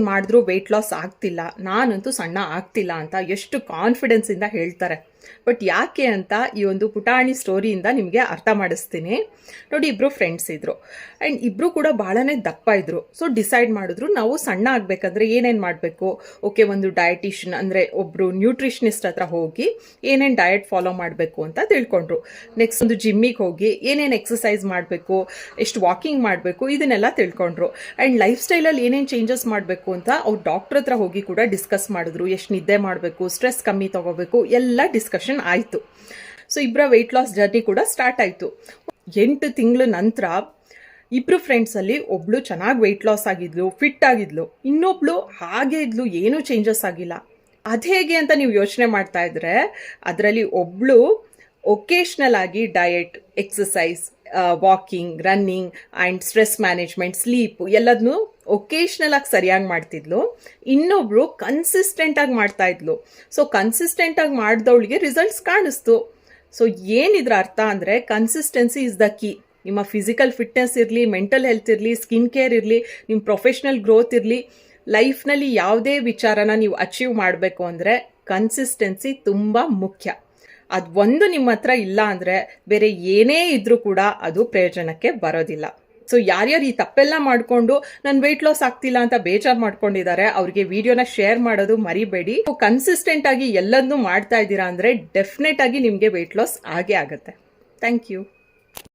ಏನೇನು ಮಾಡಿದ್ರೂ weight loss ಆಗ್ತಿಲ್ಲ, ನಾನಂತೂ ಸಣ್ಣ ಆಗ್ತಿಲ್ಲ ಅಂತ ಎಷ್ಟು ಕಾನ್ಫಿಡೆನ್ಸಿಂದ ಹೇಳ್ತಾರೆ. ಬಟ್ ಯಾಕೆ ಅಂತ ಈ ಒಂದು ಪುಟಾಣಿ ಸ್ಟೋರಿಯಿಂದ ನಿಮಗೆ ಅರ್ಥ ಮಾಡಿಸ್ತೀನಿ. ನೋಡಿ, ಇಬ್ಬರು ಫ್ರೆಂಡ್ಸ್ ಇದ್ರು ಆ್ಯಂಡ್ ಇಬ್ಬರು ಕೂಡ ಭಾಳನೇ ದಪ್ಪ ಇದ್ರು. ಸೊ ಡಿಸೈಡ್ ಮಾಡಿದ್ರು ನಾವು ಸಣ್ಣ ಆಗಬೇಕಂದ್ರೆ ಏನೇನು ಮಾಡಬೇಕು. ಓಕೆ, ಒಂದು ಡಯಟಿಷಿಯನ್ ಅಂದರೆ ಒಬ್ಬರು ನ್ಯೂಟ್ರಿಷನಿಸ್ಟ್ ಹತ್ರ ಹೋಗಿ ಏನೇನು ಡಯಟ್ ಫಾಲೋ ಮಾಡಬೇಕು ಅಂತ ತಿಳ್ಕೊಂಡ್ರು. ನೆಕ್ಸ್ಟ್ ಒಂದು ಜಿಮ್ಮಿಗೆ ಹೋಗಿ ಏನೇನು ಎಕ್ಸಸೈಸ್ ಮಾಡಬೇಕು, ಎಷ್ಟು ವಾಕಿಂಗ್ ಮಾಡಬೇಕು, ಇದನ್ನೆಲ್ಲ ತಿಳ್ಕೊಂಡ್ರು. ಆ್ಯಂಡ್ ಲೈಫ್ ಸ್ಟೈಲಲ್ಲಿ ಏನೇನು ಚೇಂಜಸ್ ಮಾಡಬೇಕು ಅಂತ ಅವ್ರು ಡಾಕ್ಟರ್ ಹತ್ರ ಹೋಗಿ ಕೂಡ ಡಿಸ್ಕಸ್ ಮಾಡಿದ್ರು. ಎಷ್ಟು ನಿದ್ದೆ ಮಾಡಬೇಕು, ಸ್ಟ್ರೆಸ್ ಕಮ್ಮಿ ತಗೋಬೇಕು, ಎಲ್ಲ ಡಿಸ್ಕಷನ್ ಆಯಿತು. ಸೊ ಇಬ್ಬರ ವೆಯ್ಟ್ ಲಾಸ್ ಜರ್ನಿ ಕೂಡ ಸ್ಟಾರ್ಟ್ ಆಯಿತು. 8 ತಿಂಗಳ ನಂತರ ಇಬ್ಬರು ಫ್ರೆಂಡ್ಸಲ್ಲಿ ಒಬ್ಳು ಚೆನ್ನಾಗಿ ವೆಯ್ಟ್ ಲಾಸ್ ಆಗಿದ್ಲು, ಫಿಟ್ ಆಗಿದ್ಲು. ಇನ್ನೊಬ್ಳು ಹಾಗೆ ಇದ್ಲು, ಏನೂ ಚೇಂಜಸ್ ಆಗಿಲ್ಲ. ಅದು ಹೇಗೆ ಅಂತ ನೀವು ಯೋಚನೆ ಮಾಡ್ತಾ ಇದ್ರೆ, ಅದರಲ್ಲಿ ಒಬ್ಳು ಒಕೇಶ್ನಲ್ ಆಗಿ diet, exercise, walking, running and stress management, sleep ಎಲ್ಲದನ್ನೂ ಒಕೇಶ್ನಲ್ ಆಗಿ ಸರಿಯಾಗಿ ಮಾಡ್ತಿದ್ಲು. ಇನ್ನೊಬ್ರು ಕನ್ಸಿಸ್ಟೆಂಟ್ ಆಗಿ ಮಾಡ್ತಾ ಇದ್ಲು. ಸೊ ಕನ್ಸಿಸ್ಟೆಂಟ್ ಆಗಿ ಮಾಡಿದವಳಿಗೆ ರಿಸಲ್ಟ್ಸ್ ಕಾಣಿಸ್ತು. ಸೊ ಏನಿದ್ರ ಅರ್ಥ ಅಂದರೆ ಕನ್ಸಿಸ್ಟೆನ್ಸಿ ಇಸ್ ದ ಕೀ. ನಿಮ್ಮ ಫಿಸಿಕಲ್ ಫಿಟ್ನೆಸ್ ಇರಲಿ, ಮೆಂಟಲ್ ಹೆಲ್ತ್ ಇರಲಿ, ಸ್ಕಿನ್ ಕೇರ್ ಇರಲಿ, ನಿಮ್ಮ ಪ್ರೊಫೆಷ್ನಲ್ ಗ್ರೋತ್ ಇರಲಿ, ಲೈಫ್ನಲ್ಲಿ ಯಾವುದೇ ವಿಚಾರನ ನೀವು ಅಚೀವ್ ಮಾಡಬೇಕು ಅಂದರೆ ಕನ್ಸಿಸ್ಟೆನ್ಸಿ ತುಂಬ ಮುಖ್ಯ. ಅದು ಒಂದು ನಿಮ್ಮ ಹತ್ರ ಇಲ್ಲ ಅಂದರೆ ಬೇರೆ ಏನೇ ಇದ್ರೂ ಕೂಡ ಅದು ಪ್ರಯೋಜನಕ್ಕೆ ಬರೋದಿಲ್ಲ. ಸೊ ಯಾರ್ಯಾರು ಈ ತಪ್ಪೆಲ್ಲ ಮಾಡಿಕೊಂಡು ನನ್ನ ವೆಯ್ಟ್ ಲಾಸ್ ಆಗ್ತಿಲ್ಲ ಅಂತ ಬೇಜಾರು ಮಾಡ್ಕೊಂಡಿದ್ದಾರೆ, ಅವ್ರಿಗೆ ವಿಡಿಯೋನ ಶೇರ್ ಮಾಡೋದು ಮರಿಬೇಡಿ. ಕನ್ಸಿಸ್ಟೆಂಟ್ ಆಗಿ ಎಲ್ಲದನ್ನೂ ಮಾಡ್ತಾ ಇದ್ದೀರಾ ಅಂದರೆ ಡೆಫಿನೆಟ್ ಆಗಿ ನಿಮಗೆ ವೆಯ್ಟ್ ಲಾಸ್ ಆಗೇ ಆಗುತ್ತೆ. Thank you.